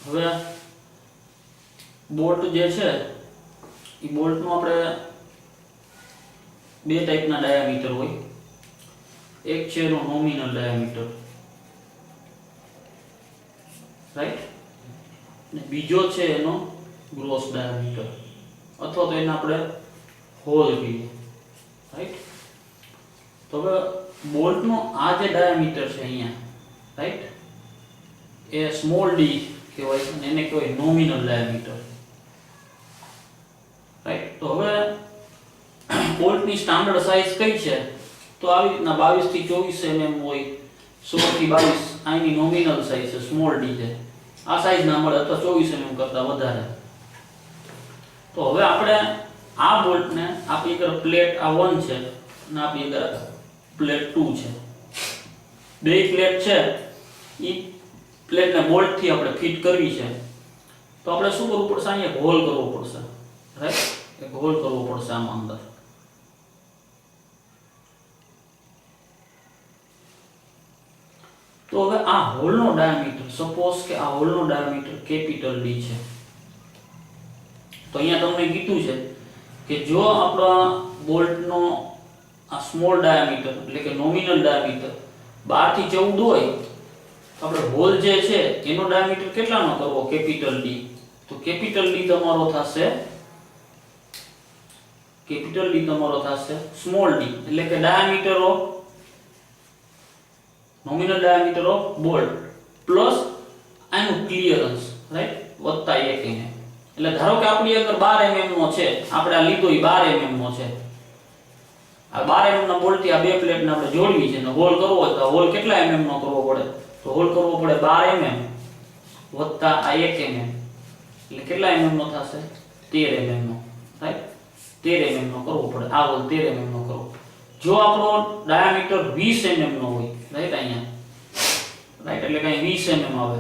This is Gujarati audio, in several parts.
હવે બોલ્ટ જે છે એ બોલ્ટનું આપણે બે ટાઈપના ડાયામીટર હોય. એક છે એનો નોમિનલ ડાયામીટર, રાઈટ, અને બીજો છે એનો ગ્રોસ ડાયામીટર, અથવા તો એને આપણે હોલ કહીએ, રાઈટ. તો હવે બોલ્ટનો આ જે ડાયામીટર છે અહીંયા, રાઈટ, એ સ્મોલ ડી કહેવાય છે અને એને કહેવાય નોમિનલ ડાયામીટર, રાઈટ. તો હવે બોલ્ટની સ્ટાન્ડર્ડ સાઇઝ કઈ છે? તો આવી રીતના 22 થી 24 mm હોય, 16 થી 22 આની નોમિનલ સાઇઝ છે, સ્મોલ ડી છે. આ સાઇઝ ના મળે અથવા 24 mm કરતા વધારે. તો હવે આપણે આ બોલ્ટને આપણી આગળ પ્લેટ આ 1 છે અને આપણી આગળ પ્લેટ 2 છે. બે પ્લેટ છે, ઈ પ્લેટને બોલ્ટથી આપણે ફિટ કરવી છે. તો આપણે શું કરવું પડશે? અહીંયા એક હોલ કરવો પડશે, રાઈટ, એક હોલ કરવો પડશે આમાં અંદર. તો હવે આ હોલનો ડાયામીટર, સપોઝ કે આ હોલનો ડાયામીટર કેપિટલ ડી છે. તો અહીંયા તમને કીધું છે કે જો આપણા બોલ્ટનો આ સ્મોલ ડાયામીટર એટલે કે નોમિનલ ડાયામીટર 12 થી 14 હોય તો આપણે હોલ જે છે એનો ડાયામીટર કેટલાનો કરવો? Capital D. તો કેપિટલ ડી તમારો થશે સ્મોલ ડી, એટલે કે diameter of nominal diameter of bolt plus આનું ક્લિયરન્સ, રાઈટ, વત્તા 1 mm. એટલે ધારો કે આપણી આગળ 12 mm નો છે, આપણે આ લીધો એ 12 mm નો છે. આ 12 mm ના બોલ્ટથી આ બે પ્લેટને આપણે જોડવી છે અને હોલ કરવો હોય તો હોલ કેટલા mm નો કરવો પડે? તો હોલ કરવો પડે 12 mm વત્તા આ 1 mm, એટલે કેટલા mm નો થશે? 13 mm નો, રાઈટ, 13 mm નો કરવો પડે. આ હોલ 13 mm નો કરવો. જો આપણો ડાયામીટર 20 mm નો હોય, રાઈટ, અહીંયા, રાઈટ, એટલે કે 20 mm આવે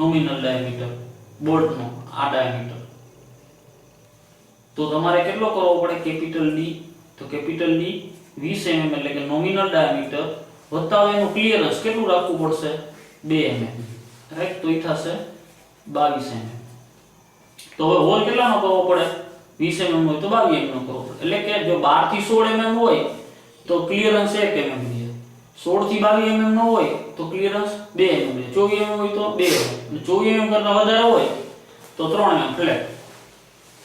નોમિનલ ડાયામીટર બોલ્ટનો આ ડાયામીટર, તો તમારે કેટલો કરવો પડે? Capital D. તો કેપિટલ ડી 20 mm એટલે કે નોમિનલ ડાયામીટર વત્તા એનું ક્લિયરન્સ કેટલું રાખવું પડશે? 2 mm, રાઈટ. તો ઈ થશે 22 mm. તો હવે હોલ કેટલાનો કરવો પડે? 20 mm હોય તો 22 mm નો કરવો પડે. એટલે કે જો 12 થી 16 mm હોય તો ક્લિયરન્સ 1 mm છે, 16 થી 22 mm નો હોય તો ક્લિયરન્સ 2 mm છે, 24 mm હોય તો 2 mm, અને 24 mm કરતા વધારે હોય તો 3 mm flat,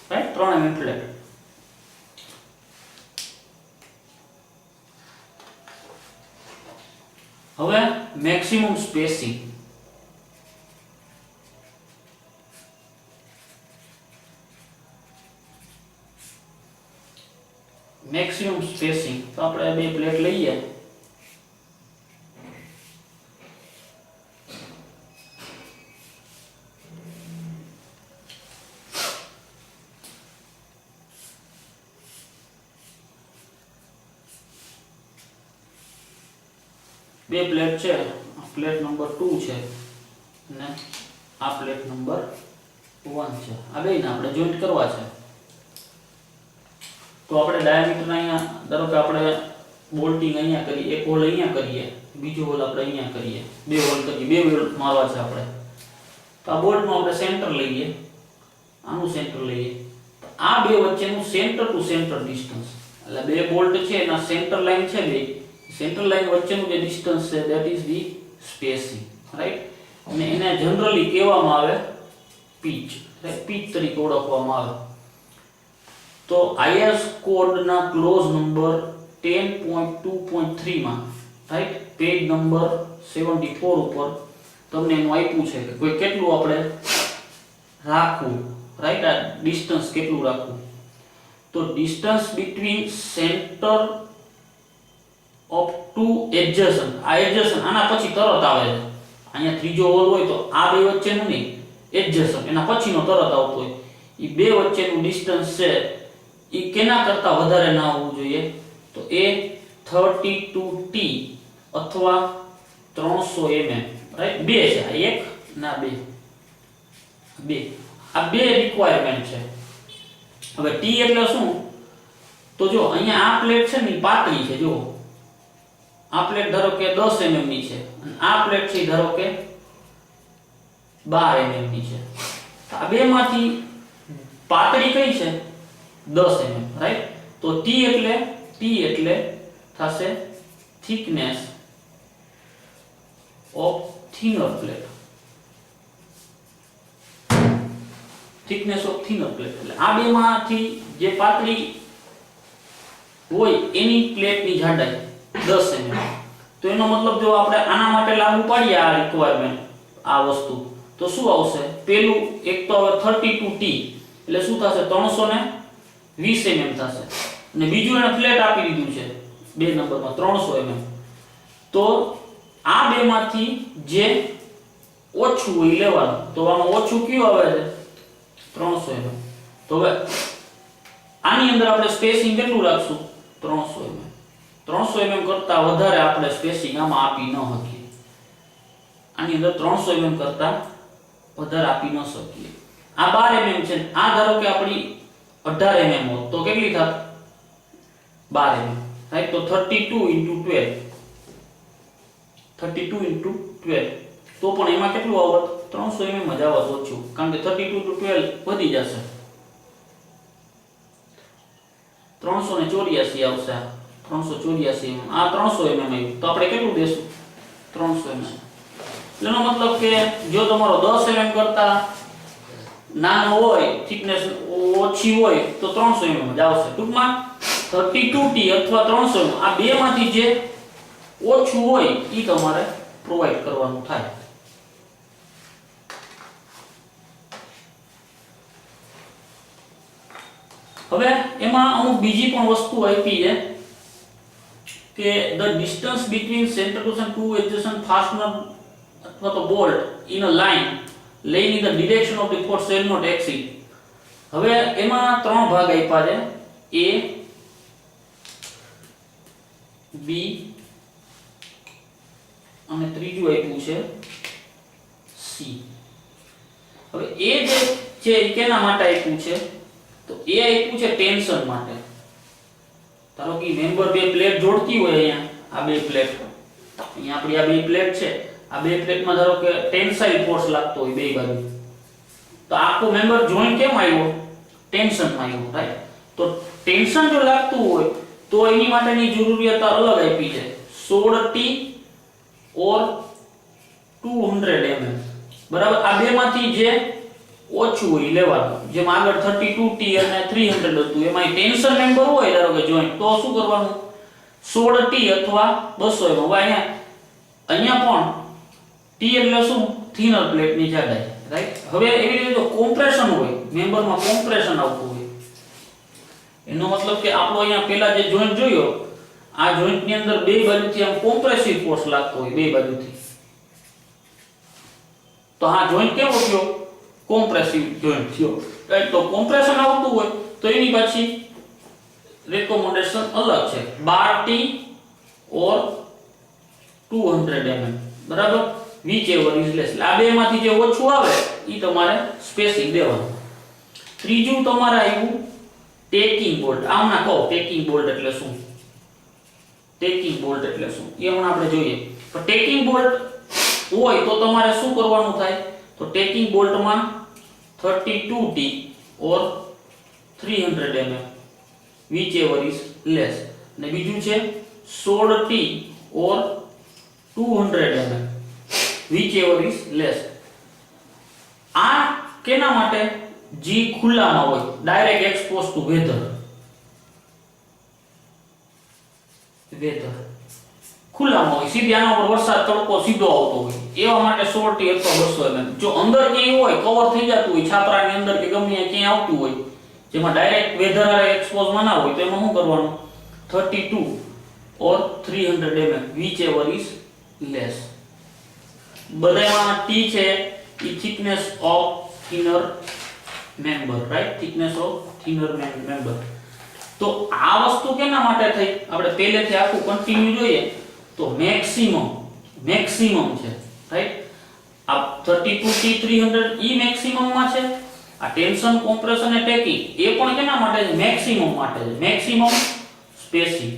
right, 3 mm flat. હવે મેક્સિમમ સ્પેસિંગ. મેક્સિમમ સ્પેસિંગ તો આપણે બે પ્લેટ લઈએ, બે પ્લેટ છે, પ્લેટ નંબર 2 છે અને આ પ્લેટ નંબર 1 છે. આ બેને આપણે જોઈન્ટ કરવા છે. તો આપણે ડાયામીટર અહીંયા ધારો કે આપણે બોલ્ટિંગ અહીંયા કરીએ, એક હોલ અહીંયા કરીએ, બીજો હોલ આપણે અહીંયા કરીએ, બે હોલ કરીએ, બે હોલ મારવા છે આપણે. તો આ બોલ્ટનો આપણે સેન્ટર લઈએ, આનું સેન્ટર લઈએ. આ બે વચ્ચેનું સેન્ટર ટુ સેન્ટર ડિસ્ટન્સ, એટલે બે બોલ્ટ છે એના સેન્ટર લાઈન છે, બે સેન્ટર લાઈન વચ્ચેનું જે ડિસ્ટન્સ છે that is the spacing, right. અને એને જનરલી કહેવામાં આવે પીચ, રાઈટ, પીચ તરીકે ઓળખવામાં આવે. તો IS કોડના ક્લોઝ નંબર 10.2.3 માં, રાઈટ, પેજ નંબર 74 ઉપર તમને એનું આપ્યું છે કે કોઈ કેટલું આપણે રાખવું, રાઈટ, આ ડિસ્ટન્સ કેટલું રાખવું. તો distance between centre of two adjacent, આ એડજસન્ટ આના પછી તરત આવે છે. અહીંયા ત્રીજો હોલ હોય તો આ બે વચ્ચેનું નહીં, એડજસન્ટ એના પછીનો તરત આવતો હોય. એ બે વચ્ચેનું ડિસ્ટન્સ છે એ કેના કરતા વધારે ના હોવું જોઈએ? તો એ 32T અથવા 300 mm, રાઈટ. બે છે, આ એક ના બે, આ બે રિક્વાયરમેન્ટ છે. હવે T એટલે શું? તો જો અહીંયા આ પ્લેટ છે ને પાતળી છે, જો આ પ્લેટ ધારો કે 10 mm ની છે અને આ પ્લેટ છે ધારો કે 12 mm ની છે. આ બેમાંથી પાતળી કઈ છે 10 mm, રાઈટ? તો T એટલે થશે thickness of thinner plate. thickness of thinner plate એટલે આ બેમાંથી જે પાતળી હોય એની પ્લેટની જાડાઈ 10 mm. તો એનો મતલબ જો આપણે આના માટે લાગુ પાડીએ આ રિક્વાયરમેન્ટ આ વસ્તુ તો શું આવશે? પેલું એક તો હવે 32T એટલે શું થશે? 320 mm થશે. અને બીજું એને પ્લેટ આપી દીધું છે 2 નંબરમાં 300 mm. તો આ બેમાંથી જે ઓછું હોય લેવાનું. તો આમાં ઓછું કયું આવે છે? 300 mm. તો હવે આની અંદર આપણે સ્પેસિંગ કેટલું રાખશું? 300 mm. 300 mm કરતા વધારે આપણે સ્પેસિંગ આમાં આપી ન શકીએ. આની અંદર 300 mm કરતા વધારે આપી ન શકીએ. આ 12 mm છે. આ ધારો કે આપણી 18 mm હોત તો કેટલી થાત? 12 mm, રાઈટ? તો 32 * 12 તો પણ એમાં કેટલું આવત? 300 mm જ આવત ઓછું, કારણ કે 32 * 12 વધી જશે. 384 આવશે. 384 mm. આ 300 mm આવ્યું તો આપણે કેટલું દેશું? 300 mm. એનો મતલબ કે જો તમારો 10 mm કરતા નાનો હોય, થિકનેસ ઓછી હોય તો 300 mm જ આવશે. ટૂંકમાં 32T અથવા 300 mm આ બેમાંથી જે ઓછું હોય એ તમારે પ્રોવાઈડ કરવાનું થાય. હવે એમાં અમુક બીજી પણ વસ્તુ આપી છે કે the distance between center to two adjacent fastener અથવા તો bolt in a line laying in the direction of the force shall not exceed. હવે એમાં ત્રણ ભાગ આપ્યા છે, A, B અને ત્રીજું આપ્યું છે C. હવે A જે છે એ કેના માટે આપ્યું છે? તો એ આપ્યું છે ટેન્શન માટે. ધારો કે મેમ્બર બે પ્લેટ જોડતી હોય, અહીંયા આ બે પ્લેટ, અહીંયા આપણી આ બે પ્લેટ છે, આ બે પ્લેટમાં ધારો કે ટેન્સાઇલ ફોર્સ લાગતો હોય બે બાજુ, તો આખો મેમ્બર જોઈન્ટ કેમ આવ્યો? ટેન્શનમાં આવ્યો, રાઈટ? તો ટેન્શન જો લાગતું હોય તો એની માટેની જરૂરિયાત અલગ આપી છે, 16T ઓર 200 mm. બરાબર? આ બેમાંથી જે ઓછું હોય લેવાનું. જેમ આગળ 32T અને 300 હતું એમાં ટેન્શન મેમ્બર હોય ધારો કે જોઈન્ટ, તો શું કરવાનું? 16T અથવા 200 mm. અહીંયા પણ T એટલે શું? થિનર પ્લેટની જાડાઈ, રાઈટ? હવે એવી રીતે જો કોમ્પ્રેશન હોય, મેમ્બરમાં કોમ્પ્રેશન આવતું હોય, એનો મતલબ કે આપણો અહીંયા પહેલા જે જોઈન્ટ જોયો, આ જોઈન્ટની અંદર બે બાજુથી આમ કોમ્પ્રેસિવ ફોર્સ લાગતો હોય બે બાજુથી, તો આ જોઈન્ટ કેવો થયો? કોમ્પ્રેસિવ જોઈન્ટ થયો, રાઈટ? તો કોમ્પ્રેશન આવતું હોય તો એની પછી રેકમેન્ડેશન અલગ છે, 12T ઓર 200 mm. બરાબર? whichever is less. આ બેમાંથી જે ઓછું આવે ઈ તમારે સ્પેસિંગ દેવાનું. ત્રીજું તમારે આવ્યું ટેકિંગ બોલ્ટ. આમના કહો ટેકિંગ બોલ્ટ એટલે શું? ટેકિંગ બોલ્ટ એટલે શું એ હમણાં આપણે જોઈએ. પણ ટેકિંગ બોલ્ટ હોય તો તમારે શું કરવાનું થાય? તો ટેકિંગ બોલ્ટમાં 32T or 300 mm whichever is less. અને બીજું છે 16T or 200 mm whichever is less. આ કેના માટે? જી ખુલ્લામાં હોય, ડાયરેક્ટ એક્સપોઝ ટુ વેધર. ખુલ્લામાં હોય, સીધી આના ઉપર વરસાદ તડકો સીધો આવતો હોય, એવા માટે 16T અથવા 200 mm. જો અંદર ક્યાંય હોય, કવર થઈ જતું હોય, છાપરાની અંદર કે ગમે ક્યાંય આવતું હોય, જેમાં ડાયરેક્ટ વેધર એક્સપોઝમાં ના હોય, તો એમાં શું કરવાનું? 32 ઓર 300 mm whichever is less. બધામાં T છે એ thickness of thinner member, right? Thickness of thinner member. તો આ વસ્તુ કેના માટે થઈ? આપણે પહેલેથી આખું કન્ટિન્યુ જોઈએ તો મેક્સિમમ છે, રાઈટ? આ 32T 300 ઈ મેક્સિમમ માં છે. આ ટેન્શન, કોમ્પ્રેશન અને ટેકિંગ એ પણ કેના માટે છે? મેક્સિમમ માટે છે. Maximum spacing.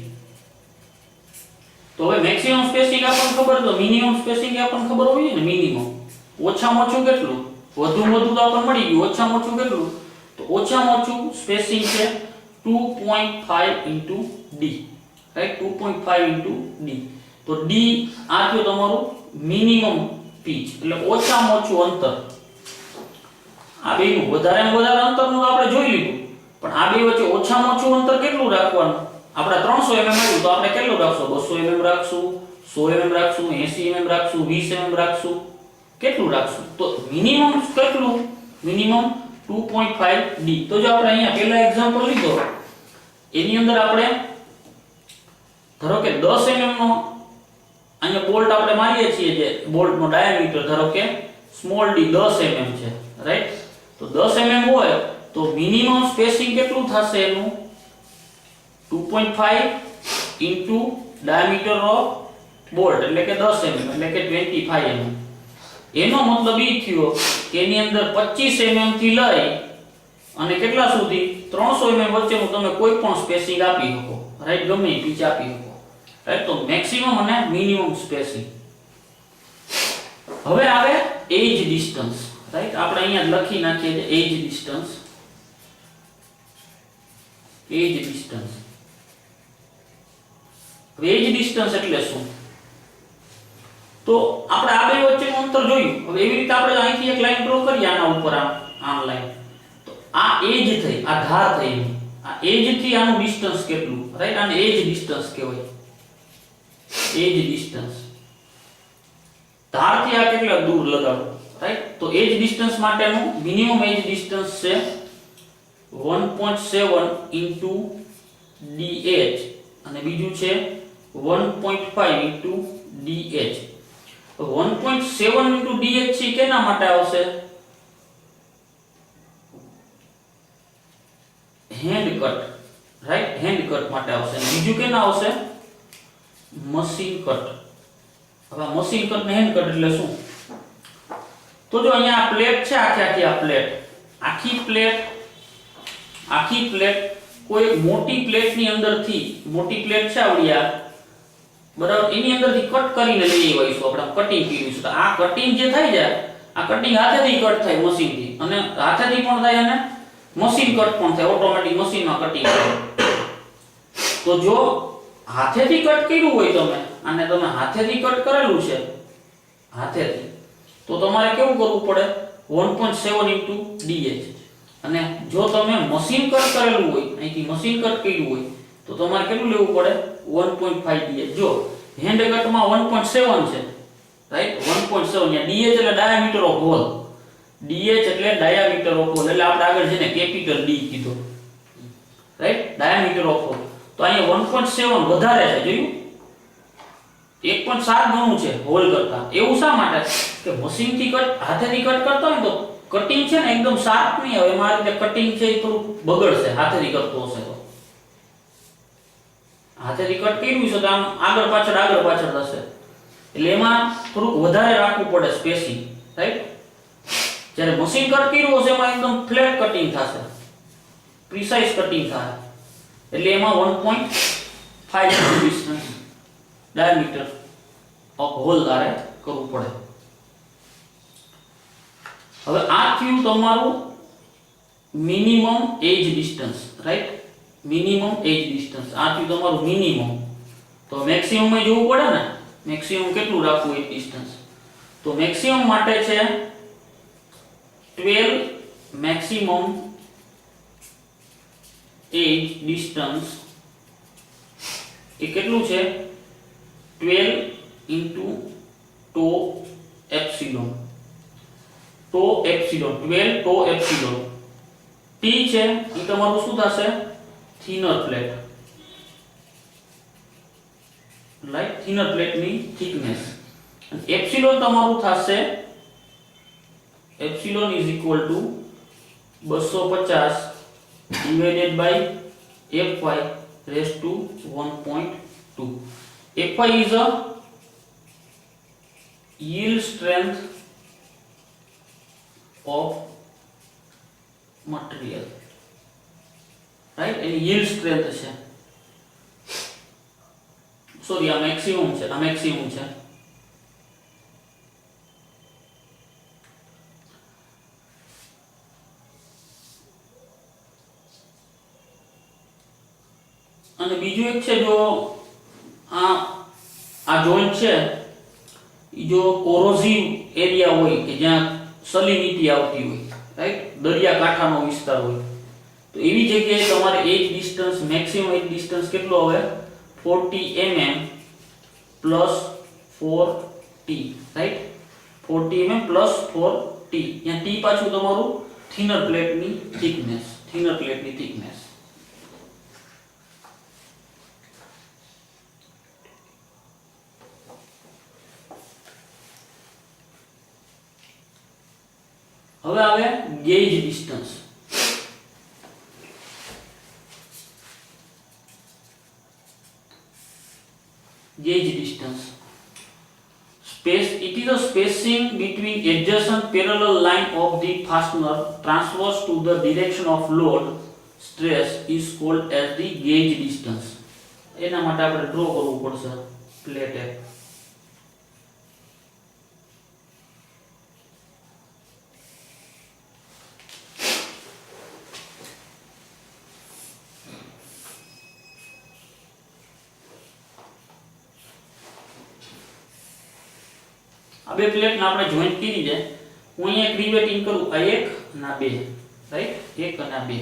તો હવે મેક્સિમમ સ્પેસિંગ આપણને ખબર, તો મિનિમમ સ્પેસિંગ આપણને ખબર હોવી જોઈએ ને. મિનિમમ ઓછામાં ઓછું કેટલું, વધુમાં વધુ તો આપણને મળી ગયું, ઓછામાં ઓછું કેટલું, તો ઓછામાં ઓછું સ્પેસિંગ છે 2.5 * d, રાઈટ, 2.5 * d. તો d આ થયું તમારું મિનિમમ પીચ, એટલે ઓછામાં ઓછું અંતર. આ બેનું વધારેમાં વધારે અંતરનું તો આપણે જોઈ લીધું, પણ આ બે વચ્ચે ઓછામાં ઓછું અંતર કેટલું રાખવાનું? આપણે 300 mm આવ્યું તો આપણે કેટલું રાખશું? 200 mm રાખશું, 100 mm રાખશું, 80 mm રાખશું, 20 mm રાખશું, કેટલું રાખશું? તો મિનિમમ કેટલું? Minimum 2.5 d. તો જો આપણે અહીંયા પહેલા એક્ઝામ્પલ લીધો, એની અંદર આપણે ધારો કે 10 mm નો અહીંયા બોલ્ટ આપણે મારીએ છીએ, જે બોલ્ટનો ડાયામીટર ધારો કે સ્મોલ d 10 mm છે, રાઈટ. તો 10 mm હોય તો મિનિમમ સ્પેસિંગ કેટલું થશે એનું? 2.5 ઇન્ટુ ડાયામીટર ઓફ બોલ્ટ, એટલે કે 10 mm, એટલે કે 25 mm. એનો મતલબ એ થયો કે એની અંદર 25 mm થી લઈ અને કેટલા સુધી 300 mm વચ્ચેનું તમે કોઈ પણ સ્પેસિંગ આપી શકો, રાઈટ, ગમે એ પીચ આપી શકો, રાઈટ. તો મેક્સિમમ અને મિનિમમ સ્પેસિંગ. હવે આવે એજ ડિસ્ટન્સ, રાઈટ. આપણે અહીંયા લખી નાખીએ છે એજ ડિસ્ટન્સ. એજ ડિસ્ટન્સ, એજ ડિસ્ટન્સ એટલે શું? તો આપણે આ બે વચ્ચેનું અંતર જોયું. હવે એવી રીતે આપણે અહીંથી એક લાઈન ડ્રો કરીએ આના ઉપર, આમ લાઈન. તો આ એજ થઈ, આ ધાર થઈ, આ એજ થી આનું ડિસ્ટન્સ કેટલું, રાઈટ. આને એજ ડિસ્ટન્સ કહેવાય, એજ ડિસ્ટન્સ. ધારથી આ કેટલા દૂર લગાવો, રાઈટ. તો એજ ડિસ્ટન્સ માટેનું મિનિમમ એજ ડિસ્ટન્સ છે 1.7 ઇન્ટુ dh અને બીજું છે 1.5 ઇન્ટુ dh. 1.7 ઇન્ટુ dh છે કેના માટે આવશે? Hand cut, right, hand cut માટે આવશે. અને બીજું કેના આવશે? Machine cut. હવે મશીન કટ ને હેન્ડ કટ એટલે શું? તો જો અહીંયા આ પ્લેટ છે, આખી આ પ્લેટ, આખી પ્લેટ કોઈ એક મોટી પ્લેટની અંદરથી, મોટી પ્લેટ છે આવડી આ, બરાબર, એની અંદરથી કટ કરીને લઈ આવીશું આપણે, કટિંગ કરીશું. તો આ કટિંગ જે થઈ જાય, આ કટિંગ હાથેથી કટ થાય મશીનથી, અને હાથેથી પણ થાય અને મશીન કટ પણ થાય, ઓટોમેટિક મશીનમાં કટિંગ થાય. તો જો હાથેથી કટ કર્યું હોય તમે, અને તમે હાથેથી કટ કરેલું છે, હાથેથી, તો તમારે કેવું કરવું પડે? 1.7 ઇન્ટુ dh. અને જો તમે મશીન કટ કરેલું હોય, અહીંથી મશીન કટ કર્યું હોય, તો તમારે કેટલું લેવું પડે? 1.5 dh. જો હેન્ડ કટમાં 1.7 છે, રાઈટ, 1.7. યા dh એટલે ડાયામીટર ઓફ હોલ, dh એટલે ડાયામીટર ઓફ હોલ, એટલે આપણે આગળ છે ને કેપિટલ d કીધો, રાઈટ, ડાયામીટર ઓફ હોલ. તો અહીંયા 1.7 વધારે છે, જોયું, 1.7 ગણું છે હોલ કરતા. એવું શા માટે? કે મશીનથી કટ, હાથેથી કટ કરતો હોય તો કટિંગ છે ને એકદમ શાર્પ નહીં આવે, એમાં રીતે કટિંગ છે એ થોડું બગડશે, હાથેથી કરતો હશે તો. હાથેથી કટ કર્યું છે તો આમ આગળ પાછળ થશે, એટલે એમાં થોડુંક વધારે રાખવું પડે સ્પેસિંગ, રાઈટ. જ્યારે મશીન કટ કર્યું હશે એમાં એકદમ ફ્લેટ કટિંગ થશે, પ્રિસાઇઝ કટિંગ થાય, એટલે એમાં 1.5 ડિસ્ટન્સ ડાયામીટર ઓફ હોલ તારે કરવું પડે. હવે આ થયું તમારું મિનિમમ એજ ડિસ્ટન્સ, રાઈટ, મિનિમમ એજ ડિસ્ટન્સ. આ થયું તમારું મિનિમમ. તો મેક્સિમમ માં જોવું પડે ને, મેક્સિમમ કેટલું રાખવું એજ ડિસ્ટન્સ? તો મેક્સિમમ માટે છે 12 મેક્સિમમ એજ ડિસ્ટન્સ. એ કેટલું છે? 12 into t epsilon. T epsilon, 12 t epsilon. t છે એ તમારું શું થશે? થિનર પ્લેટ, રાઈટ, થિનર પ્લેટની થિકનેસ. અને એપ્સિલોન તમારું થશે, epsilon is equal to 250 divided by fy raise to 1.2. fy is a yield strength of material, right, એની yield strength છે. સોરી, આ મેક્સિમમ છે, આ મેક્સિમમ છે. અને બીજું એક છે, જો આ જોઈન્ટ છે ઈ જો કોરોઝિવ એરિયા હોય કે જ્યાં સલિનિટી આવતી હોય, રાઈટ, દરિયા કાંઠાનો વિસ્તાર હોય, તો એવી જગ્યાએ તમારે એજ ડિસ્ટન્સ, મેક્સિમમ એજ ડિસ્ટન્સ કેટલો આવે? 40 mm plus 4t, right, 40 mm plus 4t. ત્યાં t પાછું તમારું થિનર પ્લેટની થિકનેસ, થિનર પ્લેટની થિકનેસ. હવે આવે gauge distance. Gauge distance. It is a spacing between adjacent parallel line of the fastener transverse to the direction of load stress is called as the gauge distance. એના માટે આપણે ડ્રો કરવું પડશે પ્લેટ એક. આ બે પ્લેટ ને આપણે જોઈન્ટ કરી દે. હું અહીંયા એક રિવેટિંગ કરું, આ એક અને આ બે, રાઈટ, એક અને આ બે.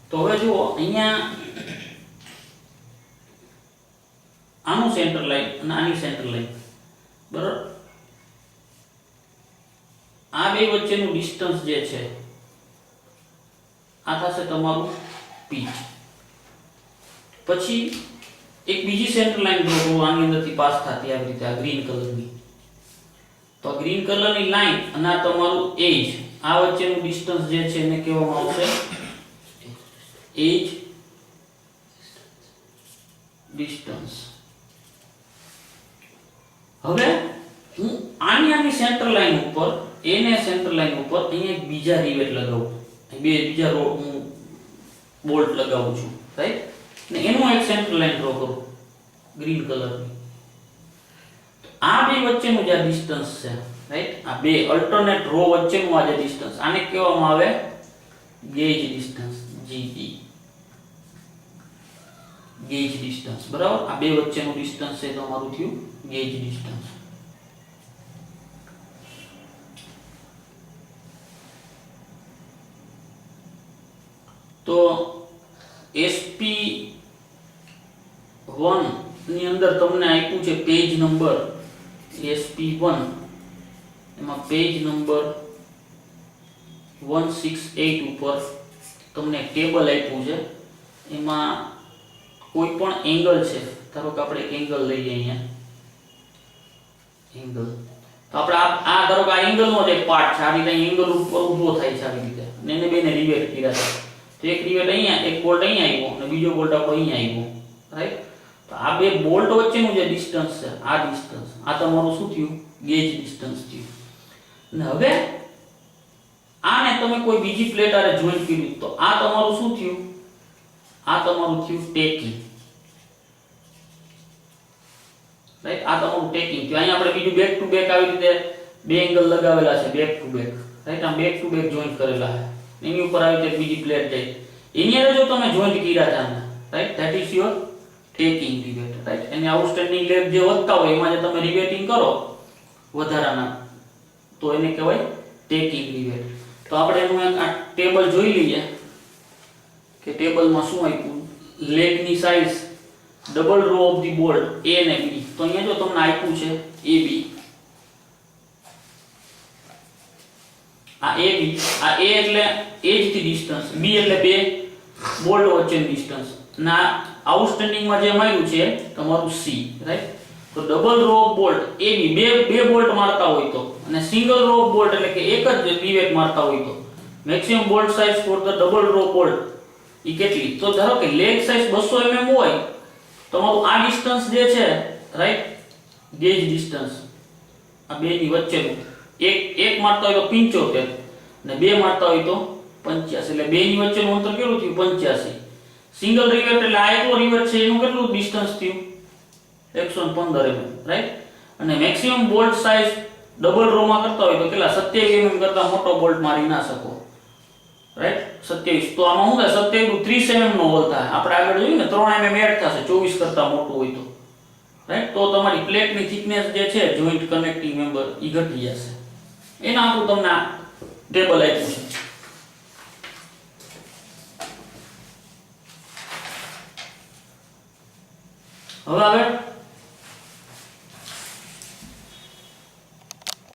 તો હવે જુઓ અહીંયા આનું સેન્ટર લાઈન અને આની સેન્ટર લાઈન, બરાબર, આ બે વચ્ચેનું ડિસ્ટન્સ જે છે આ થશે તમારું પીચ. પછી એક બીજી સેન્ટર લાઈન ડ્રો કરો આની અંદરથી પાસ થતી આવી રીતે, આ ગ્રીન કલરની. તો ગ્રીન કલરની લાઈન અને આ તમારું એજ, આ વચ્ચેનું ડિસ્ટન્સ જે છે એને કહેવામાં આવશે એજ ડિસ્ટન્સ. હવે હું આની સેન્ટર લાઈન ઉપર, એને સેન્ટર લાઈન ઉપર અહીંયા એક બીજા રિવેટ લગાવું, બીજા હું બોલ્ટ લગાવું છું, રાઈટ, ને એનું એક સેન્ટર લાઈન ડ્રો કરું ગ્રીન કલરની. આ બે વચ્ચેનું જે ડિસ્ટન્સ છે, રાઈટ, આ બે અલ્ટરનેટ રો વચ્ચેનું આ જે ડિસ્ટન્સ, આને કહેવામાં આવે gauge distance, GD, gauge distance, બરાબર. આ બે વચ્ચેનું ડિસ્ટન્સ છે તમારું થયું ગેજ ડિસ્ટન્સ. તો SP1 ની અંદર તમને આપ્યું છે પેજ નંબર SP1, એમાં પેજ નંબર 168 ઉપર તમને એક ટેબલ આપ્યું છે. એમાં કોઈ પણ એંગલ છે, ધારો કે આપણે એક એંગલ લઈએ અહીંયા, એંગલ, તો આપણે આ ધારો કે આ એંગલનો જ એક પાર્ટ છે, આ રીતે એંગલ ઉપર ઊભો થાય છે આવી રીતે, અને એને બેને રિવેટ કર્યા છે. તો એક રિવેટ અહીંયા, એક બોલ્ટ અહીંયા આવ્યો અને બીજો બોલ્ટ આપણો અહીંયા આવ્યો, રાઈટ. તો આ બે બોલ્ટ વચ્ચેનું જે ડિસ્ટન્સ છે, આ ડિસ્ટન્સ, આ તમારું શું થયું? ગેજ ડિસ્ટન્સ થયું. અને હવે આને તમે કોઈ બીજી પ્લેટ આરે જોઈન્ટ કર્યું તો આ તમારું શું થયું? આ તમારું થયું ટેકિંગ, રાઈટ. આ તમારું ટેકિંગ થયું. અહીંયા આપણે બીજું બેક ટુ બેક આવી રીતે બે એંગલ લગાવેલા છે, બેક ટુ બેક, રાઈટ. આ બેક ટુ બેક જોઈન્ટ કરેલા છે, એની ઉપર આવી રીતે બીજી પ્લેટ જાય, એની અંદર જો તમે જોઈન્ટ કર્યા છે આને, right, that is your taking rivet, right. એની આઉટસ્ટેન્ડિંગ લેગ જે વધતા હોય એમાં જે તમે રિવેટિંગ કરો વધારાના, તો એને કહેવાય ટેકિંગ રિવેટ. તો આપણે એનું એક આ ટેબલ જોઈ લઈએ કે ટેબલમાં શું આપ્યું. લેગની size, double row of the bolt A અને B. તો અહીંયા જો તમને આપ્યું છે AB, આ AB, આ A એટલે એજ થી ડિસ્ટન્સ, B એટલે બે બોલ્ટ વચ્ચેનું ડિસ્ટન્સ, ના આઉટસ્ટેન્ડિંગ માં જે માર્યું છે તમારું C, રાઈટ. તો double row of bolt AB, બે બોલ્ટ મારતા હોય તો, અને સિંગલ રો ઓફ બોલ્ટ એટલે કે એક જ રિવેટ મારતા હોય તો maximum bolt size for the double row bolt ઈ કેટલી? તો ધારો કે લેગ સાઈઝ 200 mm હોય, તમારું આ ડિસ્ટન્સ જે છે, રાઈટ, ગેજ ડિસ્ટન્સ, આ બે ની વચ્ચેનું, એક મારતા હોય તો 75 અને બે મારતા હોય તો 85, એટલે બે ની વચ્ચેનું અંતર કેટલું થયું? 85. સિંગલ રિવેટ એટલે આ એકલો રિવેટ છે એનું કેટલું ડિસ્ટન્સ થયું? 115 mm, રાઈટ. અને maximum bolt size double row માં કરતા હોય તો કેટલા? 27 mm કરતા મોટો બોલ્ટ મારી ના શકો, રાઈટ 27. તો આમાં શું થાય 27 30 mm નો હોલ થાય. આપણે આગળ જોયું ને 3 mm એડ થશે 24 કરતા મોટું હોય તો, રાઈટ. તો તમારી પ્લેટની થિકનેસ જે છે જોઈન્ટ કનેક્ટિંગ મેમ્બર એ ઘટી જશે. એના આખું તમને ટેબલ આપ્યું છે. હવે આગળ